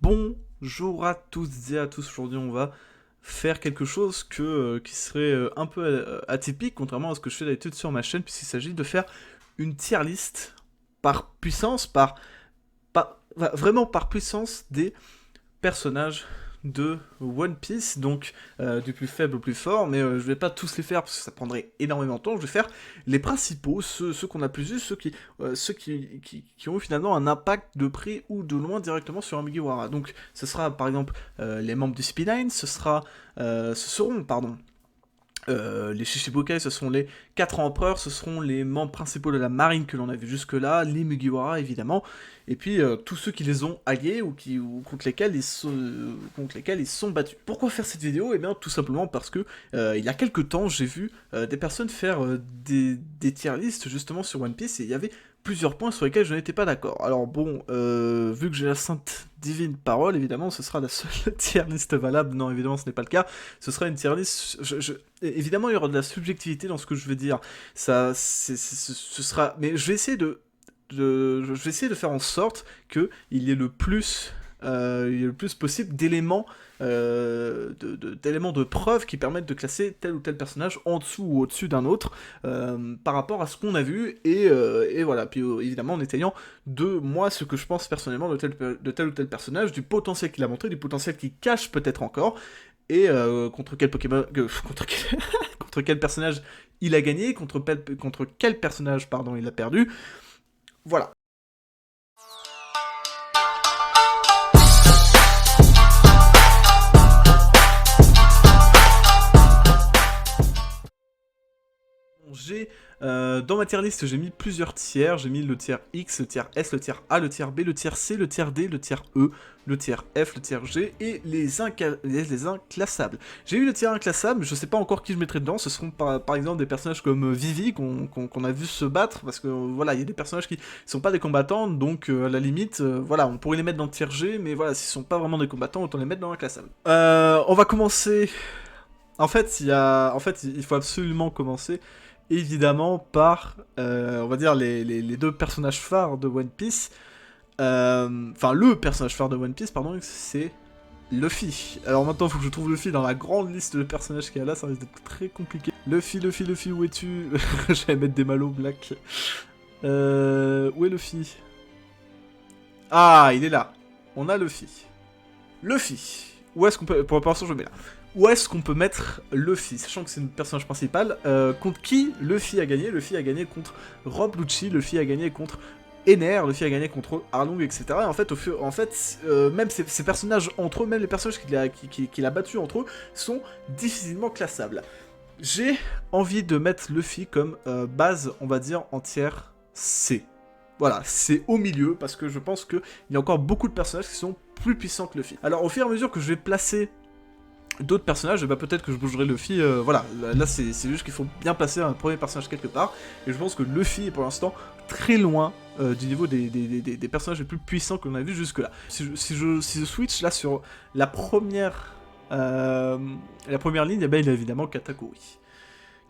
Bonjour à toutes et à tous, aujourd'hui on va faire quelque chose qui serait un peu atypique, contrairement à ce que je fais d'habitude sur ma chaîne, puisqu'il s'agit de faire une tier list par puissance, vraiment par puissance des personnages de One Piece, donc du plus faible au plus fort, mais je vais pas tous les faire parce que ça prendrait énormément de temps. Je vais faire les principaux, ceux qu'on a plus vus, ceux qui ont eu finalement un impact de près ou de loin directement sur un Mugiwara. Donc ce sera par exemple les membres du CP9, ce seront pardon, les Shichibukai, ce sont les 4 empereurs, ce seront les membres principaux de la marine que l'on a vu jusque-là, les Mugiwara évidemment, et puis tous ceux qui les ont hagués ou contre lesquels ils sont battus. Pourquoi faire cette vidéo? Eh bien tout simplement parce que il y a quelques temps j'ai vu des personnes faire des tier lists justement sur One Piece et il y avait plusieurs points sur lesquels je n'étais pas d'accord. Alors bon, vu que j'ai la sainte divine parole, évidemment ce sera la seule tier list valable. Non, évidemment ce n'est pas le cas. Ce sera une tier list. Évidemment, il y aura de la subjectivité dans ce que je vais dire. Ce sera. Mais je vais essayer je vais essayer de faire en sorte qu'il y ait le plus, possible d'éléments, d'éléments de preuve qui permettent de classer tel ou tel personnage en dessous ou au-dessus d'un autre par rapport à ce qu'on a vu et voilà. Puis évidemment en étayant de moi ce que je pense personnellement de tel ou tel personnage, du potentiel qu'il a montré, du potentiel qu'il cache peut-être encore et contre quel Pokémon, contre quel personnage il a gagné, contre quel personnage pardon il a perdu. Voilà. Dans ma tier list, j'ai mis plusieurs tiers. J'ai mis le tiers X, le tiers S, le tiers A, le tiers B, le tiers C, le tiers D, le tiers E, le tiers F, le tiers G et les inclassables. J'ai eu le tiers inclassable, je sais pas encore qui je mettrai dedans. Ce seront par exemple des personnages comme Vivi qu'on a vu se battre parce que voilà, il y a des personnages qui sont pas des combattants, donc à la limite, voilà, on pourrait les mettre dans le tiers G, mais voilà, s'ils sont pas vraiment des combattants, autant les mettre dans l'inclassable. On va commencer. En fait, il faut absolument commencer évidemment par, on va dire, les deux personnages phares de One Piece. Enfin, le personnage phare de One Piece, pardon, c'est Luffy. Alors maintenant, il faut que je trouve Luffy dans la grande liste de personnages qu'il y a là, ça risque d'être très compliqué. Luffy, où es-tu? J'allais mettre des malos black. Où est Luffy? Ah, il est là. On a Luffy. Luffy. Où est-ce qu'on peut... Pour l'instant, je le mets là. Où est-ce qu'on peut mettre Luffy, sachant que c'est le personnage principal, contre qui Luffy a gagné? Luffy a gagné contre Rob Lucci, Luffy a gagné contre Ener, Luffy a gagné contre Arlong, etc. Et en fait, même ces personnages entre eux, même les personnages qu'il a battus entre eux, sont difficilement classables. J'ai envie de mettre Luffy comme base, on va dire, entière C. Voilà, c'est au milieu, parce que je pense qu'il y a encore beaucoup de personnages qui sont plus puissants que Luffy. Alors, au fur et à mesure que je vais placer d'autres personnages, bah peut-être que je bougerai Luffy, voilà, là c'est juste qu'il faut bien placer un premier personnage quelque part, et je pense que Luffy est pour l'instant très loin du niveau des personnages les plus puissants que l'on a vu jusque là. Si je switch là sur la première ligne, eh ben, il y a évidemment Katakuri.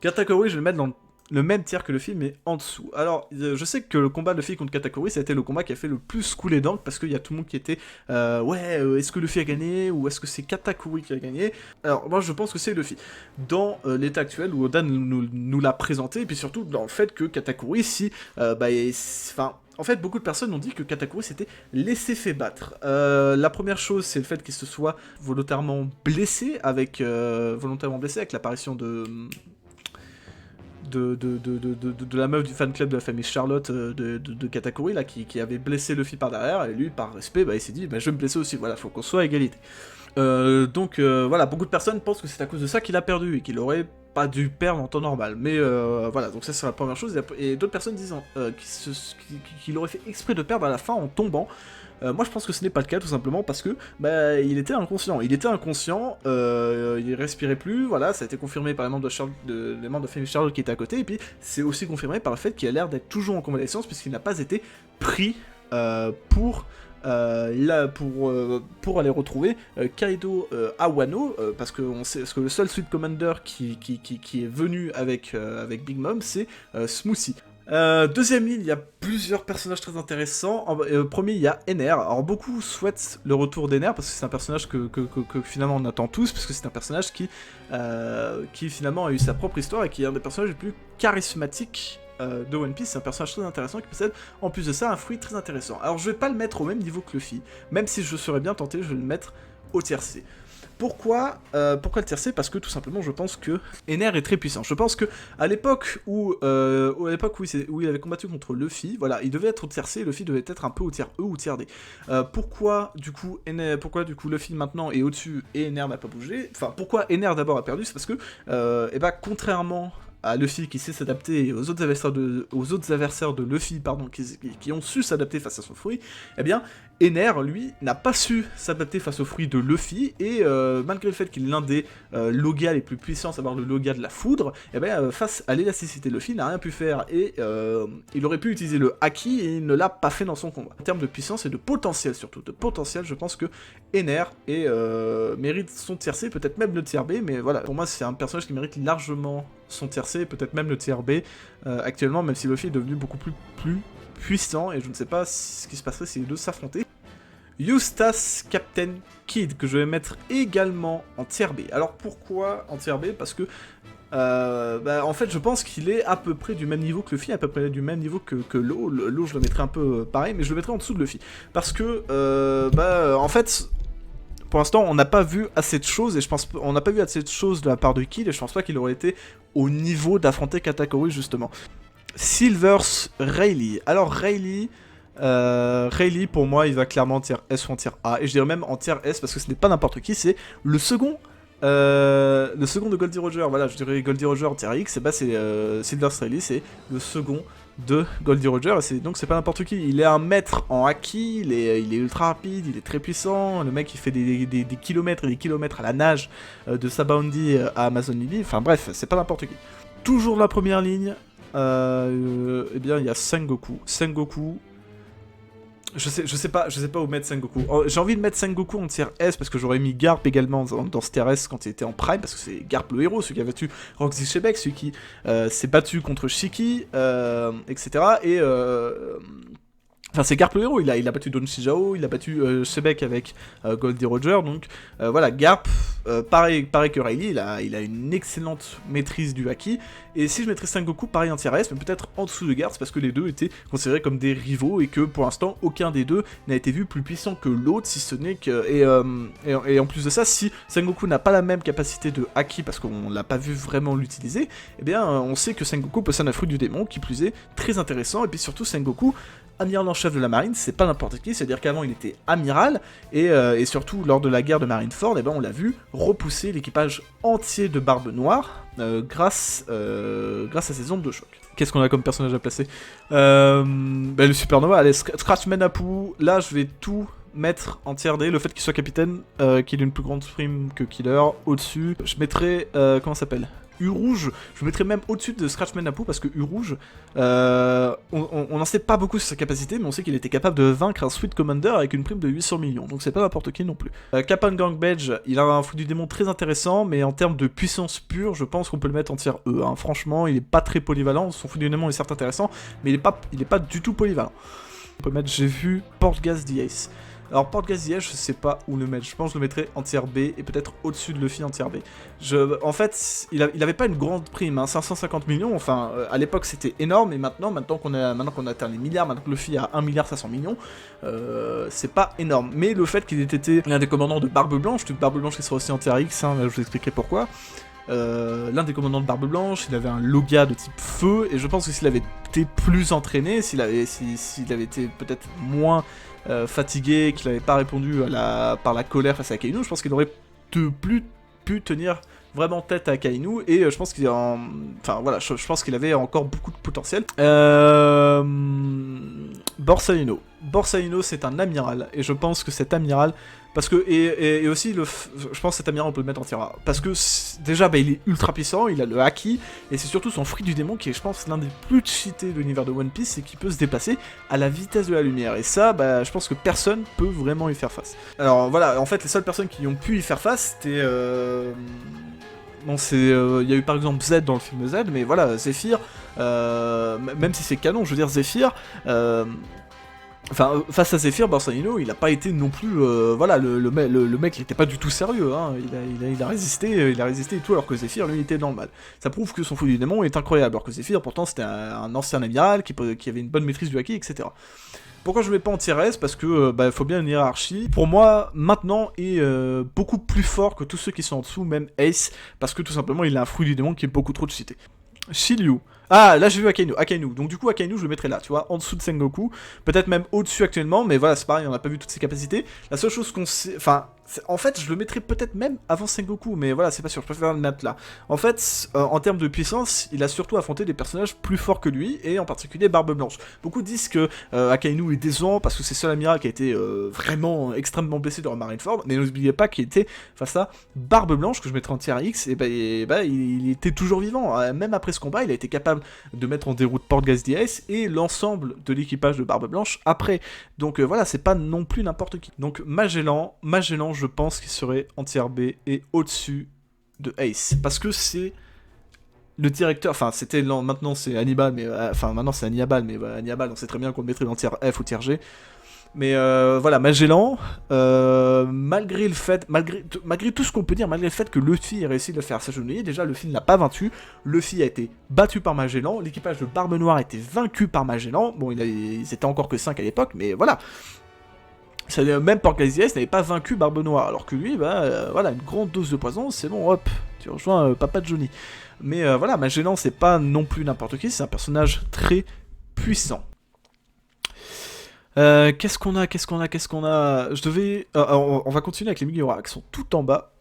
Katakuri, je vais le mettre dans le même tiers que le film, mais en dessous. Alors, je sais que le combat de Luffy contre Katakuri, ça a été le combat qui a fait le plus couler d'encre, parce qu'il y a tout le monde qui était est-ce que Luffy a gagné, ou est-ce que c'est Katakuri qui a gagné? Alors, moi, je pense que c'est Luffy. Dans l'état actuel, où Oda nous l'a présenté, et puis surtout dans le fait que Katakuri, en fait, beaucoup de personnes ont dit que Katakuri s'était laissé fait battre. La première chose, c'est le fait qu'il se soit volontairement blessé avec l'apparition de la meuf du fan club de la famille Charlotte de Katakuri, là, qui avait blessé Luffy par derrière, et lui, par respect, bah, il s'est dit, bah, je vais me blesser aussi, voilà, faut qu'on soit à égalité. Donc voilà, beaucoup de personnes pensent que c'est à cause de ça qu'il a perdu, et qu'il aurait pas dû perdre en temps normal, mais voilà, donc ça c'est la première chose, et d'autres personnes disent qu'il aurait fait exprès de perdre à la fin en tombant. Moi je pense que ce n'est pas le cas tout simplement parce que bah, il était inconscient, il respirait plus, voilà, ça a été confirmé par les membres de Family Charlotte qui étaient à côté, et puis c'est aussi confirmé par le fait qu'il a l'air d'être toujours en convalescence puisqu'il n'a pas été pris pour aller retrouver Kaido à Wano, parce que le seul Sweet Commander qui est venu avec Big Mom, c'est Smoothie. Deuxième ligne, il y a plusieurs personnages très intéressants. Premier, il y a Ener. Alors beaucoup souhaitent le retour d'Ener parce que c'est un personnage que finalement on attend tous, parce que c'est un personnage qui finalement a eu sa propre histoire et qui est un des personnages les plus charismatiques de One Piece. C'est un personnage très intéressant qui possède en plus de ça un fruit très intéressant. Alors je vais pas le mettre au même niveau que Luffy, même si je serais bien tenté, je vais le mettre au tier C. Pourquoi le tiercé? Parce que tout simplement je pense que Ener est très puissant. Je pense que à l'époque où il avait combattu contre Luffy, voilà, il devait être au tier C et Luffy devait être un peu au tier E ou tier D. Pourquoi du coup Luffy maintenant est au-dessus et Ener n'a pas bougé? Enfin, pourquoi Ener d'abord a perdu? C'est parce que contrairement à Luffy qui sait s'adapter, et aux autres adversaires de Luffy, pardon, qui ont su s'adapter face à son fruit, eh bien, Ener, lui, n'a pas su s'adapter face au fruit de Luffy, et malgré le fait qu'il est l'un des Logas les plus puissants, à savoir le Loga de la foudre, eh bien, face à l'élasticité de Luffy, il n'a rien pu faire, et il aurait pu utiliser le Haki, et il ne l'a pas fait dans son combat. En termes de puissance et de potentiel surtout, je pense que Ener mérite son tier C, peut-être même le tier B, mais voilà, pour moi c'est un personnage qui mérite largement son tier C, peut-être même le tier B actuellement, même si Luffy est devenu beaucoup plus puissant, et je ne sais pas ce qui se passerait si les deux s'affrontaient. Eustace Captain Kid, que je vais mettre également en tier B. Alors pourquoi en tier B? Parce que en fait, je pense qu'il est à peu près du même niveau que Luffy, à peu près du même niveau que Law. Law, je le mettrais un peu pareil, mais je le mettrais en dessous de Luffy. Parce que, en fait, pour l'instant, on n'a pas vu assez de choses, et on n'a pas vu assez de choses de la part de Kid, et je pense pas qu'il aurait été au niveau d'affronter Katakuri, justement. Silvers Rayleigh. Alors, Rayleigh, pour moi, il va clairement en tier S ou en tier A, et je dirais même en tier S, parce que ce n'est pas n'importe qui, c'est le second de Goldie Roger. Voilà, je dirais Goldie Roger en tier X, et bah c'est Silvers Rayleigh, c'est le second de Goldie Roger, donc c'est pas n'importe qui. Il est un maître en haki, il est ultra rapide, il est très puissant, le mec il fait des kilomètres et des kilomètres à la nage de Sabaody à Amazon Lily, enfin bref, c'est pas n'importe qui. Toujours la première ligne, eh bien il y a Sengoku. Je sais pas où mettre Sengoku. J'ai envie de mettre Sengoku en tier S parce que j'aurais mis Garp également dans ce tier S quand il était en prime, parce que c'est Garp le héros, celui qui a battu Roxy Shebeck, celui qui s'est battu contre Shiki, etc. Et enfin, c'est Garp le héros, il a battu Don Shijao, il a battu Shebeck avec Goldie Roger, donc voilà, Garp, pareil que Rayleigh, il a une excellente maîtrise du haki, et si je mettrais Sengoku pareil en tier S, mais peut-être en dessous de Garp, parce que les deux étaient considérés comme des rivaux, et que pour l'instant, aucun des deux n'a été vu plus puissant que l'autre, si ce n'est que... Et en plus de ça, si Sengoku n'a pas la même capacité de haki, parce qu'on l'a pas vu vraiment l'utiliser, eh bien, on sait que Sengoku possède un fruit du démon, qui plus est, très intéressant, et puis surtout Sengoku, amiral en chef de la marine, c'est pas n'importe qui, c'est-à-dire qu'avant il était amiral, et surtout lors de la guerre de Marineford, on l'a vu repousser l'équipage entier de Barbe Noire grâce à ses ondes de choc. Qu'est-ce qu'on a comme personnage à placer? Le Supernova, allez, Scratchman Apu, là je vais tout mettre en tier D, le fait qu'il soit capitaine, qu'il ait une plus grande prime que Killer, au-dessus, je mettrais, comment ça s'appelle? U-Rouge, je mettrais même au-dessus de Scratchman Apu, parce que U-Rouge, on n'en sait pas beaucoup sur sa capacité, mais on sait qu'il était capable de vaincre un Sweet Commander avec une prime de 800 millions, donc c'est pas n'importe qui non plus. Kappan Gangbadge, il a un fruit du démon très intéressant, mais en termes de puissance pure, je pense qu'on peut le mettre en tier E, hein. Franchement, il est pas très polyvalent, son fruit du démon est certes intéressant, mais il est pas du tout polyvalent. On peut mettre, j'ai vu, Portgas Diaz. Alors Portgas Diaz, je sais pas où le mettre, je pense que je le mettrais en tier B, et peut-être au-dessus de Luffy en tier B. En fait, il avait pas une grande prime, hein, 550 millions, enfin, à l'époque c'était énorme, et maintenant qu'on a atteint les milliards, maintenant que Luffy a 1 milliard 500 millions, c'est pas énorme. Mais le fait qu'il ait été l'un des commandants de Barbe Blanche qui sera aussi en tier X, hein, je vous expliquerai pourquoi, l'un des commandants de Barbe Blanche, il avait un Loga de type feu, et je pense que s'il avait été plus entraîné, s'il avait été peut-être moins fatigué, qu'il n'avait pas répondu par la colère face à Akainu, je pense qu'il aurait plus pu tenir vraiment tête à Akainu, et je pense qu'il enfin voilà, je pense qu'il avait encore beaucoup de potentiel. Borsalino, c'est un amiral, et je pense que cet amiral, parce que, et aussi, je pense que cet amiral on peut le mettre en tier A, parce que déjà il est ultra puissant, il a le haki, et c'est surtout son fruit du démon qui est, je pense, l'un des plus cheatés de l'univers de One Piece, et qui peut se déplacer à la vitesse de la lumière, et ça, je pense que personne peut vraiment y faire face. Alors voilà, en fait, les seules personnes qui ont pu y faire face, c'était Bon, il y a eu par exemple Z dans le film Z, mais voilà, Zephyr, même si c'est canon, je veux dire, Zephyr, enfin, face à Zephyr, Borsalino, il a pas été non plus, voilà, le mec, il était pas du tout sérieux, hein, il a résisté et tout, alors que Zephyr, lui, il était dans le mal. Ça prouve que son fou du démon est incroyable, alors que Zephyr, pourtant, c'était un ancien amiral qui avait une bonne maîtrise du haki, etc. Pourquoi je le mets pas en tier S? Parce que, bah, faut bien une hiérarchie. Pour moi, maintenant, est beaucoup plus fort que tous ceux qui sont en dessous, même Ace, parce que tout simplement, il a un fruit du démon qui est beaucoup trop cité. Shiryu. Ah, là j'ai vu Akainu. Donc du coup, Akainu, je le mettrais là, tu vois, en dessous de Sengoku. Peut-être même au-dessus actuellement, mais voilà, c'est pareil, on n'a pas vu toutes ses capacités. La seule chose qu'on sait. Enfin, en fait, je le mettrais peut-être même avant Sengoku, mais voilà, c'est pas sûr, je préfère le mettre là. En fait, en termes de puissance, il a surtout affronté des personnages plus forts que lui, et en particulier Barbe Blanche. Beaucoup disent que Akainu est décevant parce que c'est seul amiral qui a été vraiment extrêmement blessé dans Marineford, mais n'oubliez pas qu'il était face à Barbe Blanche, que je mettrais en tier X, et il était toujours vivant. Même après ce combat, il a été capable de mettre en déroute Portgas Diaz et l'ensemble de l'équipage de Barbe Blanche après. Donc voilà, c'est pas non plus n'importe qui. Donc Magellan, je pense qu'il serait en tier B et au-dessus de Ace. Parce que c'est le directeur, enfin c'était maintenant c'est Hannibal, mais enfin maintenant c'est Hannibal, mais Hannibal on sait très bien qu'on le mettrait dans tier F ou tier G. Mais voilà, Magellan, malgré le fait, malgré tout ce qu'on peut dire, malgré le fait que Luffy ait réussi de le faire s'agenouiller, déjà Luffy ne l'a pas vaincu, Luffy a été battu par Magellan, l'équipage de Barbe Noire a été vaincu par Magellan, bon ils étaient encore que 5 à l'époque, mais voilà. Même Portgas n'avait pas vaincu Barbe Noire, alors que lui, voilà, une grande dose de poison, c'est bon, hop, tu rejoins Papa Johnny. Mais voilà, Magellan c'est pas non plus n'importe qui, c'est un personnage très puissant. Qu'est-ce qu'on a Je devais... on va continuer avec les Mugiwara qui sont tout en bas.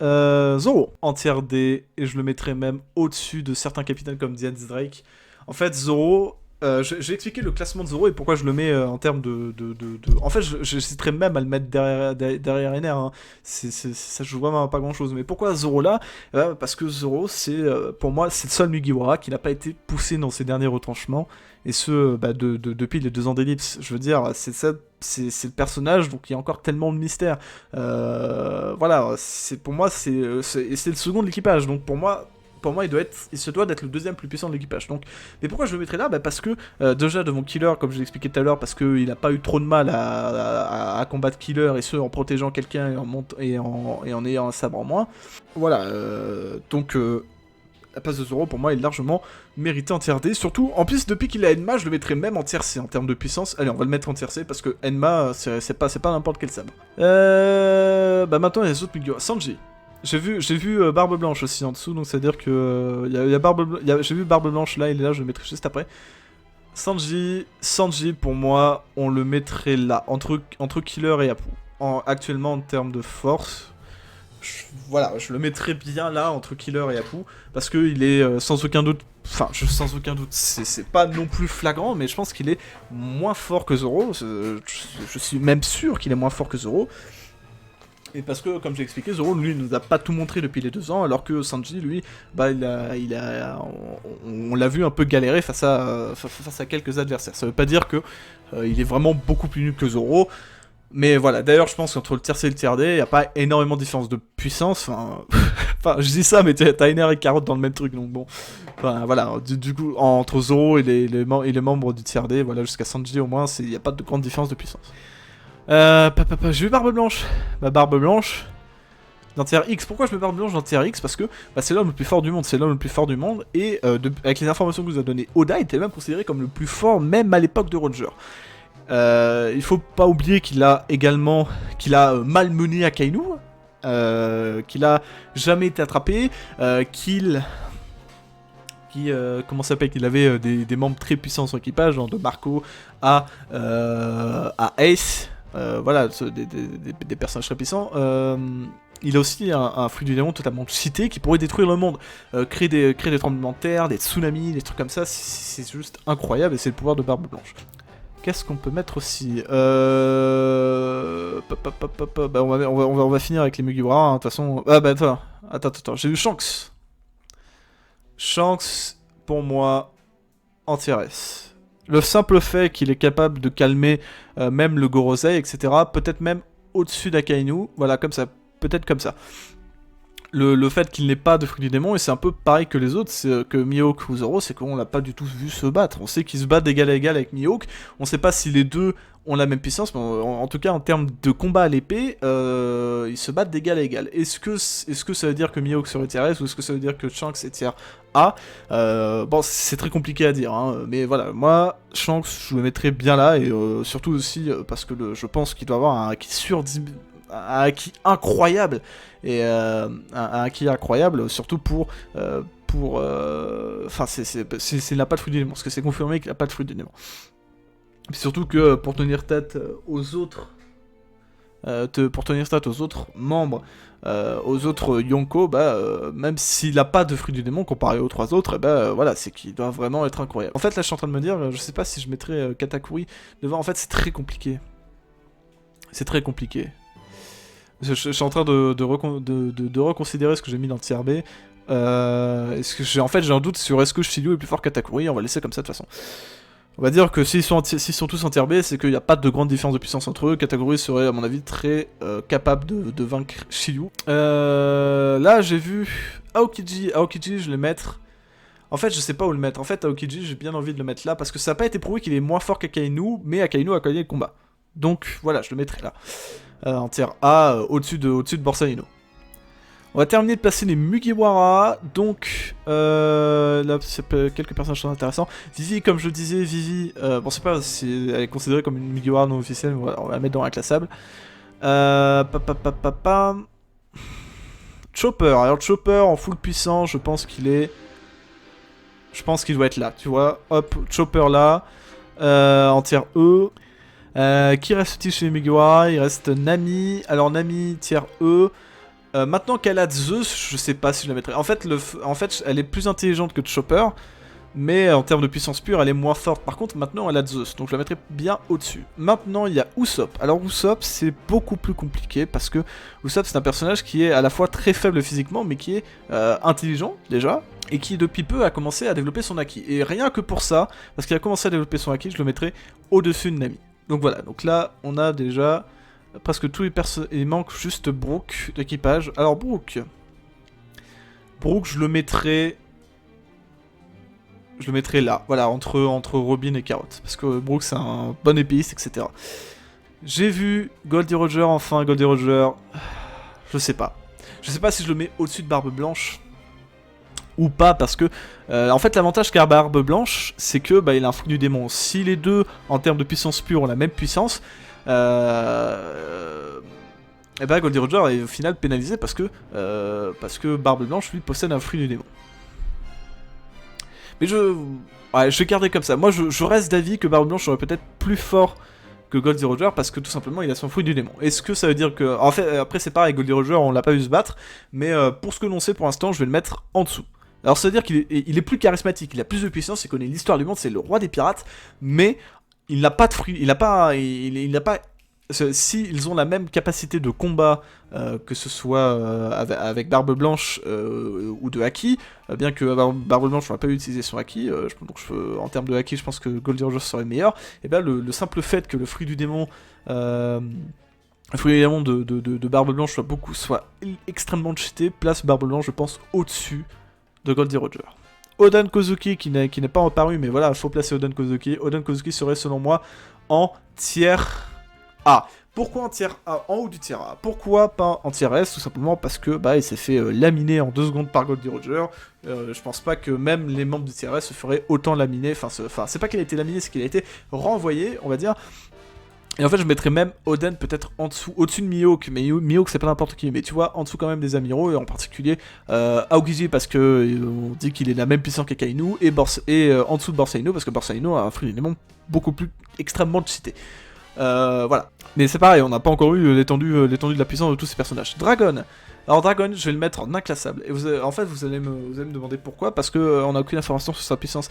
Zoro, en tier D, et je le mettrai même au-dessus de certains capitaines comme Diaz Drake. En fait, Zoro... je vais expliquer le classement de Zoro et pourquoi je le mets en termes de... En fait, j'hésiterais même à le mettre derrière NR. Hein. Ça joue vraiment pas grand-chose. Mais pourquoi Zoro là? Parce que Zoro, pour moi, c'est le seul Mugiwara qui n'a pas été poussé dans ses derniers retranchements. Et ce, depuis les 2 ans d'ellipse. Je veux dire, c'est le personnage, donc il y a encore tellement de mystère. Voilà, pour moi, c'est le second de l'équipage. Donc pour moi, il se doit d'être le deuxième plus puissant de l'équipage. Donc, mais pourquoi je le mettrais là? Parce que déjà devant Killer, comme je l'ai expliqué tout à l'heure, parce qu'il n'a pas eu trop de mal à combattre Killer, et ce en protégeant quelqu'un et en ayant un sabre en moins. Voilà, donc la place de Zoro pour moi est largement méritée en tier D. Surtout, en plus, depuis qu'il a Enma, je le mettrais même en tier C en termes de puissance. Allez, on va le mettre en tier C parce que Enma, c'est pas n'importe quel sabre. Maintenant, il y a les autres Mugiwara. Sanji. J'ai vu Barbe Blanche aussi en dessous, donc c'est-à-dire que j'ai vu Barbe Blanche là, il est là, je le mettrai juste après. Sanji, pour moi, on le mettrait là, entre Killer et Apu. Actuellement, en termes de force, je le mettrais bien là, entre Killer et Apu, parce qu'il est sans aucun doute, c'est pas non plus flagrant, mais je pense qu'il est moins fort que Zoro, je suis même sûr qu'il est moins fort que Zoro. Et parce que, comme j'ai expliqué, Zoro, lui, nous a pas tout montré depuis les 2 ans, alors que Sanji, lui, on l'a vu un peu galérer face à quelques adversaires. Ça veut pas dire que il est vraiment beaucoup plus nul que Zoro, mais voilà. D'ailleurs, je pense qu'entre le tier C et le tier D, il y a pas énormément de différence de puissance. Enfin, je dis ça, mais t'as NR et Carotte dans le même truc, donc bon. Enfin, voilà. Du coup, entre Zoro et les membres du tier D, voilà, jusqu'à Sanji au moins, il y a pas de grande différence de puissance. J'ai vu Barbe Blanche. Barbe Blanche dans tier X. Pourquoi je mets Barbe Blanche dans tier X? Parce que c'est l'homme le plus fort du monde, et avec les informations que vous a donné Oda, il était même considéré comme le plus fort, même à l'époque de Roger. Il faut pas oublier qu'il a malmené Akainu, qu'il a jamais été attrapé, qu'il avait des membres très puissants dans son équipage, genre de Marco à Ace. Voilà, des personnages très puissants. Il a aussi un fruit du démon totalement cité qui pourrait détruire le monde, créer des tremblements de terre, des tsunamis, des trucs comme ça. C'est juste incroyable et c'est le pouvoir de Barbe Blanche. Qu'est-ce qu'on peut mettre aussi on va finir avec les Mugiwara, de toute façon. Attends, j'ai eu Shanks. Shanks, pour moi, en tier S. Le simple fait qu'il est capable de calmer même le Gorosei, etc., peut-être même au-dessus d'Akainu, voilà, comme ça, peut-être comme ça. le fait qu'il n'ait pas de fruit du démon, et c'est un peu pareil que les autres, c'est que Mihawk ou Zoro, c'est qu'on l'a pas du tout vu se battre. On sait qu'ils se battent d'égal à égal avec Mihawk, on sait pas si les deux ont la même puissance, mais en tout cas en termes de combat à l'épée, ils se battent d'égal à égal. Est-ce que ça veut dire que Mihawk serait tier S, ou est-ce que ça veut dire que Shanks est tier A? Bon, c'est très compliqué à dire, hein, mais voilà, moi, Shanks, je le mettrais bien là, et surtout aussi parce que je pense qu'il doit avoir un acquis incroyable, et un acquis incroyable, surtout enfin, il n'a pas de fruit du démon, parce que c'est confirmé qu'il n'a pas de fruit du démon. Surtout que pour tenir tête aux autres, membres, aux autres Yonko, même s'il n'a pas de fruit du démon comparé aux 3 autres, voilà, c'est qu'il doit vraiment être incroyable. En fait, là, je suis en train de me dire, je sais pas si je mettrais Katakuri devant. En fait, c'est très compliqué. C'est très compliqué. Je suis en train de reconsidérer ce que j'ai mis dans le tier B. En fait, j'ai un doute sur est-ce que Shiryu est plus fort que Katakuri. On va laisser comme ça de toute façon. On va dire que s'ils sont tous en tier B, c'est qu'il n'y a pas de grande différence de puissance entre eux. Katakuri serait, à mon avis, très capable de vaincre Shiryu. Là, j'ai vu Aokiji. Aokiji, je vais le mettre. En fait, je sais pas où le mettre. En fait, Aokiji, j'ai bien envie de le mettre là parce que ça n'a pas été prouvé qu'il est moins fort qu'Akainu, mais Akainu a gagné le combat. Donc voilà, je le mettrai là. En tier A, au-dessus de Borsalino. On va terminer de passer les Mugiwara, donc là c'est quelques personnages intéressants. Vivi, comme je le disais, Vivi, bon c'est pas si elle est considérée comme une Mugiwara non officielle, voilà, on va la mettre dans l'inclassable. Chopper, alors Chopper en full puissance, je pense qu'il doit être là, tu vois, hop, Chopper là, en tier E. Qui reste-t-il chez les Mugiwara? Il reste Nami. Alors Nami, tier E. Maintenant qu'elle a Zeus, je sais pas si je la mettrais. En fait, elle est plus intelligente que Chopper, mais en termes de puissance pure, elle est moins forte. Par contre, maintenant, elle a Zeus, donc je la mettrais bien au-dessus. Maintenant, il y a Usopp. Alors Usopp, c'est beaucoup plus compliqué, parce que Usopp, c'est un personnage qui est à la fois très faible physiquement, mais qui est intelligent, déjà, et qui, depuis peu, a commencé à développer son acquis. Et rien que pour ça, parce qu'il a commencé à développer son acquis, je le mettrais au-dessus de Nami. Donc voilà, donc là, on a déjà presque tous les personnages. Il manque juste Brook d'équipage. Alors Brook, je le mettrais là, voilà, entre Robin et Carotte. Parce que Brook, c'est un bon épéiste, etc. J'ai vu Goldie Roger, enfin, Goldie Roger. Je sais pas. Je sais pas si je le mets au-dessus de Barbe Blanche ou pas, parce que en fait l'avantage qu'a Barbe Blanche, c'est que il a un fruit du démon. Si les deux en termes de puissance pure ont la même puissance, et Goldie Roger est au final pénalisé parce que Barbe Blanche lui possède un fruit du démon. Mais je vais garder comme ça. Moi je reste d'avis que Barbe Blanche serait peut-être plus fort que Goldie Roger parce que tout simplement il a son fruit du démon. Est-ce que ça veut dire que... En fait après c'est pareil, Goldie Roger on l'a pas vu se battre, mais pour ce que l'on sait pour l'instant je vais le mettre en dessous. Alors ça veut dire qu'il est plus charismatique, il a plus de puissance, il connaît l'histoire du monde, c'est le roi des pirates, mais il n'a pas de fruit, il n'a pas... Si ils ont la même capacité de combat, que ce soit avec Barbe Blanche ou de Haki, bien que Barbe Blanche n'aurait pas utilisé son Haki, en termes de Haki je pense que Goldie Roger serait meilleur, et le simple fait que le fruit du démon... le fruit du démon de Barbe Blanche soit extrêmement cheaté, place Barbe Blanche je pense au-dessus de Goldie Roger. Oden Kozuki qui n'est pas reparu, mais voilà, il faut placer Oden Kozuki. Oden Kozuki serait selon moi en tier A. Pourquoi en tier A, en haut du tier A? Pourquoi pas en tier S? Tout simplement parce que il s'est fait laminer en 2 secondes par Goldie Roger. Je pense pas que même les membres du tier S se feraient autant laminer. Enfin, c'est pas qu'il a été laminé, c'est qu'il a été renvoyé, on va dire. Et en fait, je mettrais même Oden peut-être en dessous, au-dessus de Mihawk, mais Mihawk c'est pas n'importe qui, mais tu vois, en dessous quand même des amiraux, et en particulier Aokiji parce que on dit qu'il est la même puissance qu'Akainu, et en dessous de Borsalino parce que Borsalino a un fruit d'élément beaucoup plus extrêmement cheaté. Voilà. Mais c'est pareil, on n'a pas encore eu l'étendue de la puissance de tous ces personnages. Dragon. Alors Dragon, je vais le mettre en inclassable. Et vous allez me demander pourquoi, parce que on n'a aucune information sur sa puissance.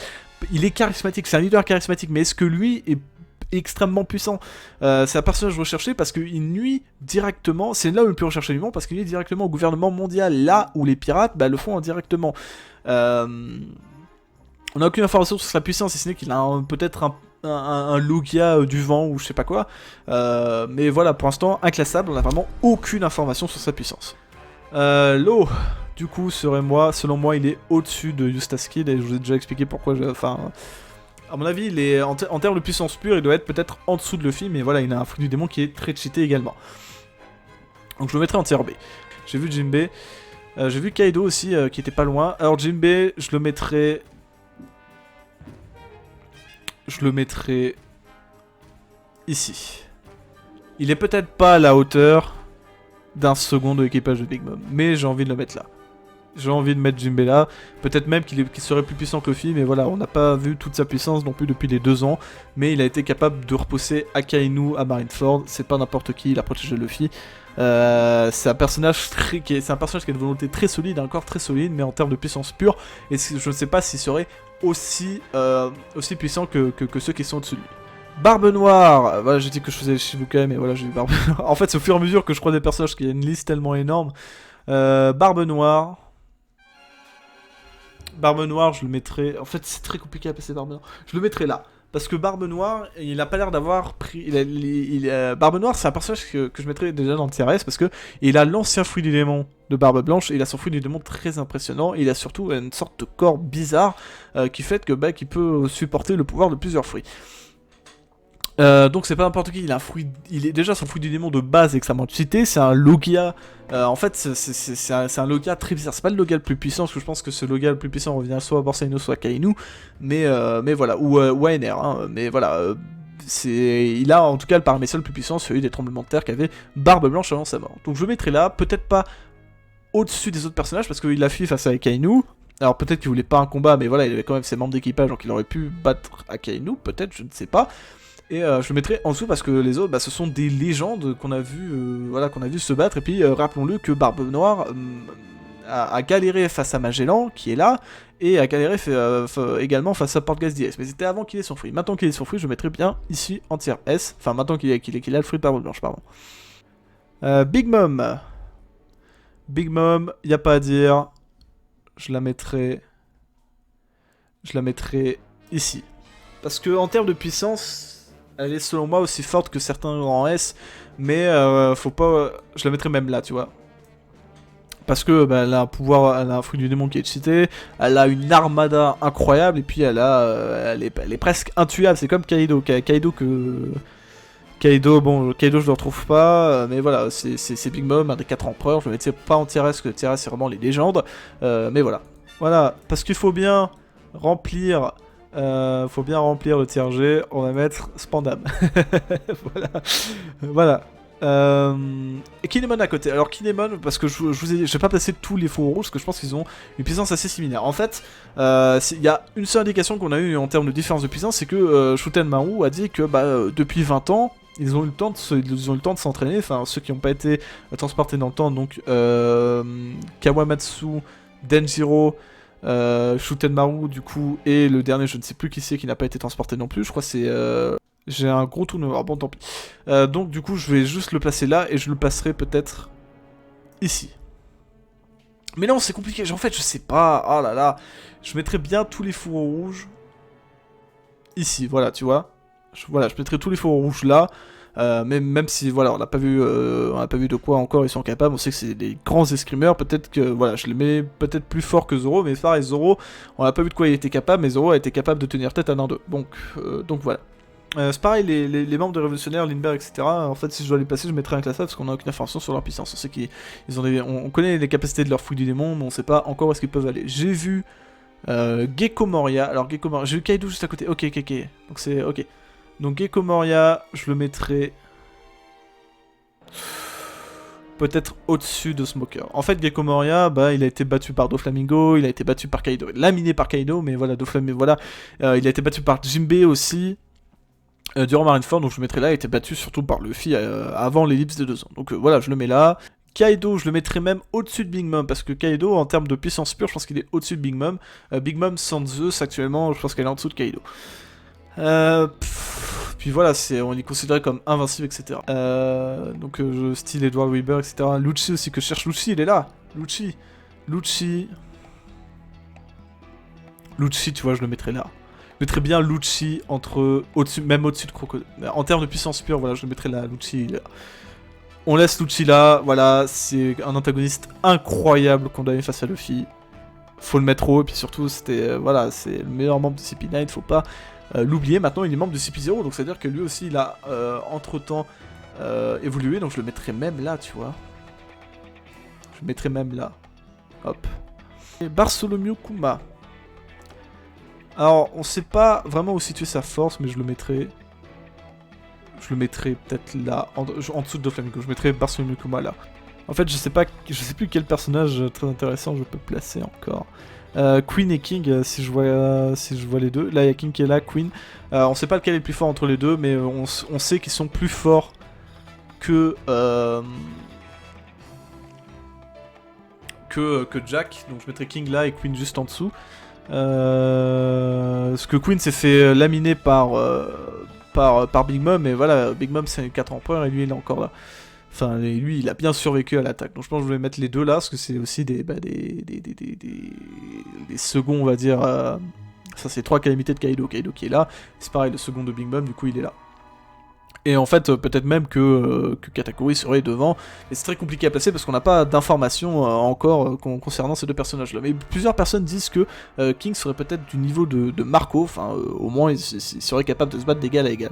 Il est charismatique, c'est un leader charismatique, mais est-ce que lui est extrêmement puissant? C'est un personnage recherché parce qu'il nuit directement, c'est là où le plus recherché du monde, parce qu'il nuit directement au gouvernement mondial, là où les pirates le font indirectement. On n'a aucune information sur sa puissance, si ce n'est qu'il a peut-être un Logia du vent ou je sais pas quoi. Mais voilà, pour l'instant, inclassable, on n'a vraiment aucune information sur sa puissance. L'eau, du coup, selon moi, il est au-dessus de Eustace Kid, et je vous ai déjà expliqué pourquoi. Enfin, à mon avis, il est en termes de puissance pure, il doit être peut-être en dessous de Luffy, mais voilà, il a un fruit du démon qui est très cheaté également. Donc je le mettrai en tier B. J'ai vu Jinbei. J'ai vu Kaido aussi, qui était pas loin. Alors Jinbei, je le mettrai... ici. Il est peut-être pas à la hauteur d'un second de l'équipage de Big Mom, mais j'ai envie de le mettre là. J'ai envie de mettre Jinbei là. Peut-être même qu'il serait plus puissant que Luffy, mais voilà, on n'a pas vu toute sa puissance non plus depuis les 2 ans. Mais il a été capable de repousser Akainu à Marineford. C'est pas n'importe qui, il a protégé Luffy. C'est un personnage qui a une volonté très solide, un corps très solide, mais en termes de puissance pure, et je ne sais pas s'il serait aussi puissant que ceux qui sont au-dessus de lui. Barbe Noire, voilà, j'ai dit que je faisais les Shibukai, mais voilà, j'ai eu Barbe Noire. En fait, c'est au fur et à mesure que je crois des personnages qu'il y a une liste tellement énorme. Barbe Noire, je le mettrai. En fait, c'est très compliqué à passer Barbe Noire. Je le mettrai là. Parce que Barbe Noire, il a pas l'air d'avoir pris. Barbe Noire, c'est un personnage que je mettrais déjà dans le TRS parce que il a l'ancien fruit du démon de Barbe Blanche, et il a son fruit du démon très impressionnant, et il a surtout une sorte de corps bizarre qui fait que qu'il peut supporter le pouvoir de plusieurs fruits. Donc c'est pas n'importe qui, il a un fruit, il est déjà son fruit du démon de base extrêmement cheaté, c'est un Logia, en fait c'est un Logia très bizarre, c'est pas le Logia le plus puissant, parce que je pense que ce Logia le plus puissant revient soit à Borsalino soit à Kainu, mais voilà, ou à NR, hein, mais voilà, il a en tout cas le paramécel le plus puissant, celui des tremblements de terre qu'avait Barbe Blanche avant sa mort. Donc je le mettrai là, peut-être pas au-dessus des autres personnages, parce qu'il a fui face à Akainu. Alors peut-être qu'il voulait pas un combat, mais voilà, il avait quand même ses membres d'équipage, donc il aurait pu battre Akainu, peut-être, je ne sais pas. Et je le mettrai en dessous parce que les autres, ce sont des légendes qu'on a vu, se battre. Et puis rappelons-le que Barbe Noire a galéré face à Magellan, qui est là, et a galéré également face à Portgas DS. Mais c'était avant qu'il ait son fruit. Maintenant qu'il ait son fruit, je le mettrai bien ici en tier S. Enfin, maintenant qu'il a le fruit de Barbe Blanche, pardon. Big Mom. Big Mom, y a pas à dire. Je la mettrai ici. Parce que en termes de puissance, elle est selon moi aussi forte que certains en S, mais faut pas. Je la mettrais même là, tu vois. Parce que elle a un pouvoir, elle a un fruit du démon qui est cheaté, elle a une armada incroyable, et puis elle est presque intuable. C'est comme Kaido, Kaido je le retrouve pas, mais voilà, c'est Big Mom, un des 4 empereurs. Je le mettrais pas en tier S, parce que tier S c'est vraiment les légendes, mais voilà. Voilà, parce qu'il faut bien remplir. Le tier G, on va mettre Spandam. Voilà. Et Kinemon à côté. Alors Kinemon, parce que je vais pas passer tous les fours rouges, parce que je pense qu'ils ont une puissance assez similaire. En fait, il y a une seule indication qu'on a eue en termes de différence de puissance, c'est que Shuten Maru a dit que depuis 20 ans, ils ont eu le temps de s'entraîner, enfin ceux qui n'ont pas été transportés dans le temps, donc Kawamatsu, Denjiro, Shuten Maru du coup, et le dernier je ne sais plus qui c'est qui n'a pas été transporté non plus, je crois que c'est... J'ai un gros trou noir, bon tant pis. Donc du coup je vais juste le placer là, et je le placerai peut-être ici. Mais non, c'est compliqué, en fait je sais pas, oh là là. Je mettrai bien tous les fourreaux rouges ici, voilà, tu vois. Je mettrai tous les fourreaux rouges là. Même si voilà, on n'a pas vu de quoi encore ils sont capables, on sait que c'est des grands escrimeurs, peut-être que voilà, je les mets peut-être plus fort que Zoro, mais pareil, Zoro, on n'a pas vu de quoi il était capable, mais Zoro a été capable de tenir tête à l'un d'eux, donc voilà. C'est pareil, les membres de Révolutionnaires, Lindbergh, etc. En fait, si je dois les placer, je mettrai un classable parce qu'on n'a aucune information sur leur puissance. On sait qu'ils ont on connaît les capacités de leur fouille du démon, mais on sait pas encore où est-ce qu'ils peuvent aller. J'ai vu Gecko Moria. Alors Gecko Moria, j'ai vu Kaido juste à côté. Ok. Donc c'est ok. Donc Gecko Moria, je le mettrai peut-être au-dessus de Smoker. En fait, Gecko Moria, il a été battu par Doflamingo, il a été battu par Kaido, laminé par Kaido, mais voilà, Doflamingo, voilà. Il a été battu par Jinbei aussi. Durant Marineford, donc je le mettrai là, il a été battu surtout par Luffy avant l'ellipse de 2 ans. Donc voilà, je le mets là. Kaido, je le mettrai même au-dessus de Big Mom, parce que Kaido, en termes de puissance pure, je pense qu'il est au-dessus de Big Mom. Big Mom sans Zeus, actuellement, je pense qu'elle est en dessous de Kaido. Puis voilà, on est considéré comme invincible, etc. Donc style Edward Weber, etc. Lucci aussi, que je cherche. Lucci, il est là. Lucci, tu vois, je le mettrai là. Je mettrais bien Lucci même au-dessus de Crocodile. En termes de puissance pure, voilà, je le mettrais là, Lucci. On laisse Lucci là, voilà, c'est un antagoniste incroyable condamné face à Luffy. Faut le mettre haut, et puis surtout, c'était, voilà, c'est le meilleur membre de CP9, faut pas l'oublier. Maintenant, il est membre de CP0, donc c'est-à-dire que lui aussi, il a, entre-temps, évolué, donc je le mettrai même là, tu vois. Je le mettrai même là. Hop. Et Bartholomew Kuma. Alors, on sait pas vraiment où situer sa force, mais je le mettrai... Je le mettrai peut-être là, en dessous de Doflamingo. Je mettrai Bartholomew Kuma là. En fait, je sais plus quel personnage très intéressant je peux placer encore. Queen et King, si je vois les deux. Là, il y a King qui est là, Queen. On sait pas lequel est le plus fort entre les deux, mais on sait qu'ils sont plus forts que Jack. Donc je mettrai King là et Queen juste en dessous. Parce que Queen s'est fait laminer par Big Mom, et voilà, Big Mom c'est 4 empereurs et lui il est encore là. Enfin, lui il a bien survécu à l'attaque. Donc je pense que je vais mettre les deux là, parce que c'est aussi des seconds, on va dire. Ça c'est 3 calamités de Kaido. Kaido qui est là. C'est pareil, le second de Big Mom, du coup il est là. Et en fait, peut-être même que Katakuri serait devant. Mais c'est très compliqué à placer parce qu'on n'a pas d'informations encore concernant ces deux personnages-là. Mais plusieurs personnes disent que King serait peut-être du niveau de Marco. Enfin, au moins, il serait capable de se battre d'égal à égal.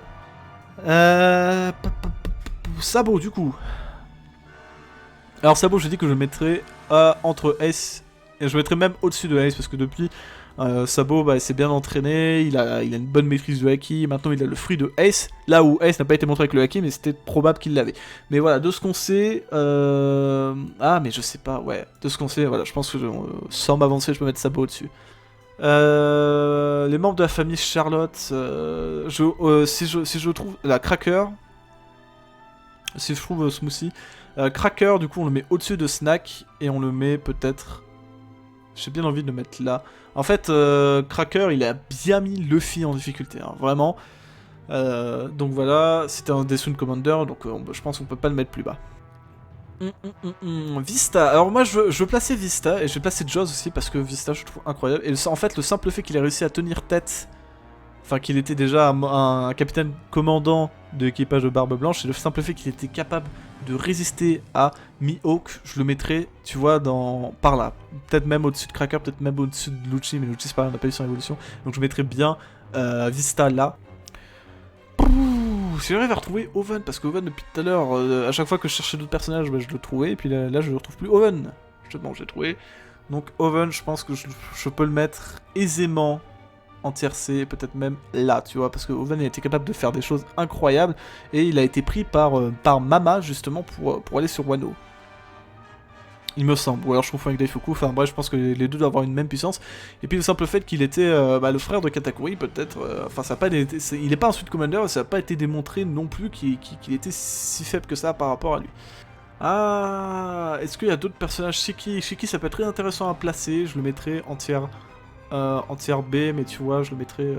Sabo, du coup. Alors, Sabo, je dis que je le mettrais entre Ace. Et je le mettrais même au-dessus de Ace parce que depuis... Sabo bah, s'est bien entraîné, il a une bonne maîtrise de Haki, maintenant il a le fruit de Ace, là où Ace n'a pas été montré avec le Haki, mais c'était probable qu'il l'avait. Mais voilà, de ce qu'on sait... Ah, mais je sais pas, ouais. De ce qu'on sait, voilà, je pense que sans m'avancer, je peux mettre Sabo au-dessus. Les membres de la famille Charlotte... si je trouve... La Cracker... Si je trouve Smoothie... Cracker, du coup, on le met au-dessus de Snack, et on le met peut-être... J'ai bien envie de le mettre là. En fait, Cracker, il a bien mis Luffy en difficulté, hein, vraiment. Donc voilà, c'était un Deathwind Commander, donc je pense qu'on peut pas le mettre plus bas. Vista, alors moi je veux placer Vista, et je vais placer Jaws aussi, parce que Vista je trouve incroyable. Et en fait, le simple fait qu'il ait réussi à tenir tête, enfin qu'il était déjà un capitaine commandant de l'équipage de Barbe Blanche, et le simple fait qu'il était capable de résister à Mihawk, je le mettrais, tu vois, par là. Peut-être même au-dessus de Cracker, peut-être même au-dessus de Lucci, mais Lucci c'est pareil, on n'a pas eu son évolution. Donc je mettrais bien Vista là. Si j'arrive à retrouver Oven, parce que Oven depuis tout à l'heure, à chaque fois que je cherchais d'autres personnages, bah, je le trouvais, et puis là je le retrouve plus. Oven, bon, je l'ai trouvé. Donc Oven, je pense que je peux le mettre aisément en tier C, peut-être même là, tu vois, parce que Oven a été capable de faire des choses incroyables, et il a été pris par Mama, justement, pour aller sur Wano. Il me semble, ou alors je confonds avec Daifuku, enfin bref, je pense que les deux doivent avoir une même puissance. Et puis le simple fait qu'il était le frère de Katakuri, peut-être, enfin ça a pas été, il est pas un Sweet Commander, et ça n'a pas été démontré non plus qu'il était si faible que ça par rapport à lui. Ah, est-ce qu'il y a d'autres personnages Shiki, ça peut être très intéressant à placer, je le mettrais en tier B, mais tu vois, je le mettrais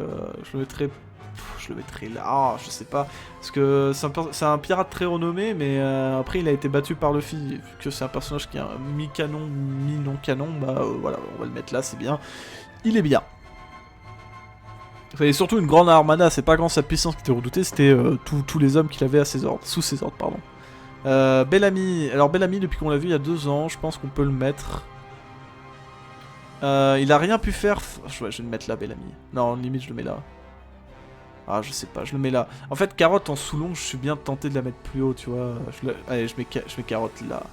là, ah, je sais pas, parce que c'est un pirate très renommé, mais après il a été battu par Luffy, vu que c'est un personnage qui est un mi-canon, mi-non-canon, bah voilà, on va le mettre là, c'est bien, il est bien. Et surtout une grande armada, c'est pas grand sa puissance qui était redoutée, c'était tous les hommes qu'il avait à ses ordres, sous ses ordres, pardon. Bellamy, alors Bellamy depuis qu'on l'a vu il y a 2 ans, je pense qu'on peut le mettre... il a rien pu faire... Je vais le mettre là, Bellamy. Non, limite je le mets là. Ah, je sais pas, je le mets là. En fait, Carotte en sous-long, je suis bien tenté de la mettre plus haut, tu vois. Allez, je mets Carotte là.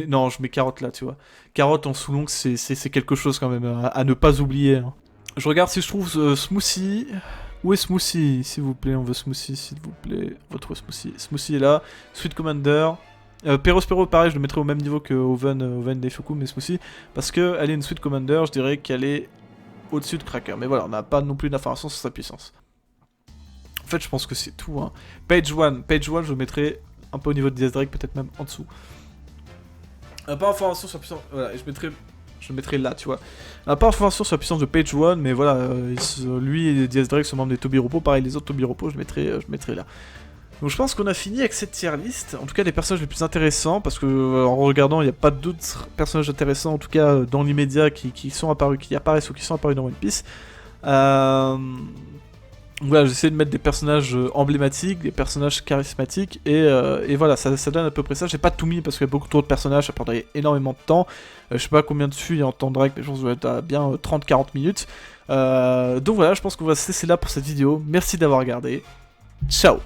Non, je mets Carotte là, tu vois. Carotte en sous-long, c'est quelque chose quand même à ne pas oublier. Hein. Je regarde si je trouve Smoothie. Où est Smoothie, s'il vous plaît? On veut Smoothie, s'il vous plaît. On va trouver Smoothie. Smoothie est là. Sweet Commander. Perospero, pareil, je le mettrais au même niveau que Oven Daifuku, mais Smoothie. Parce qu'elle est une Sweet Commander, je dirais qu'elle est au-dessus de Cracker. Mais voilà, on n'a pas non plus d'informations sur sa puissance. En fait, je pense que c'est tout. Hein. Page 1, je le mettrais un peu au niveau de Diaz Drake, peut-être même en dessous. Pas information sur la puissance. Voilà, et je le mettrais là, tu vois. Pas information sur la puissance de Page 1, mais voilà, lui et Diaz Drake sont membres des Tobiropo. Pareil, les autres Tobiropo, je mettrais là. Donc je pense qu'on a fini avec cette tier list. En tout cas, les personnages les plus intéressants, parce que en regardant, il n'y a pas d'autres personnages intéressants, en tout cas dans l'immédiat, qui sont apparus, qui apparaissent ou qui sont apparus dans One Piece. Voilà, j'essaie de mettre des personnages emblématiques, des personnages charismatiques, et voilà, ça donne à peu près ça. J'ai pas tout mis parce qu'il y a beaucoup trop de personnages, ça prendrait énormément de temps. Je sais pas combien dessus il y a en temps direct, mais je pense que ça doit être à bien 30-40 minutes. Donc voilà, je pense qu'on va se laisser là pour cette vidéo. Merci d'avoir regardé. Ciao!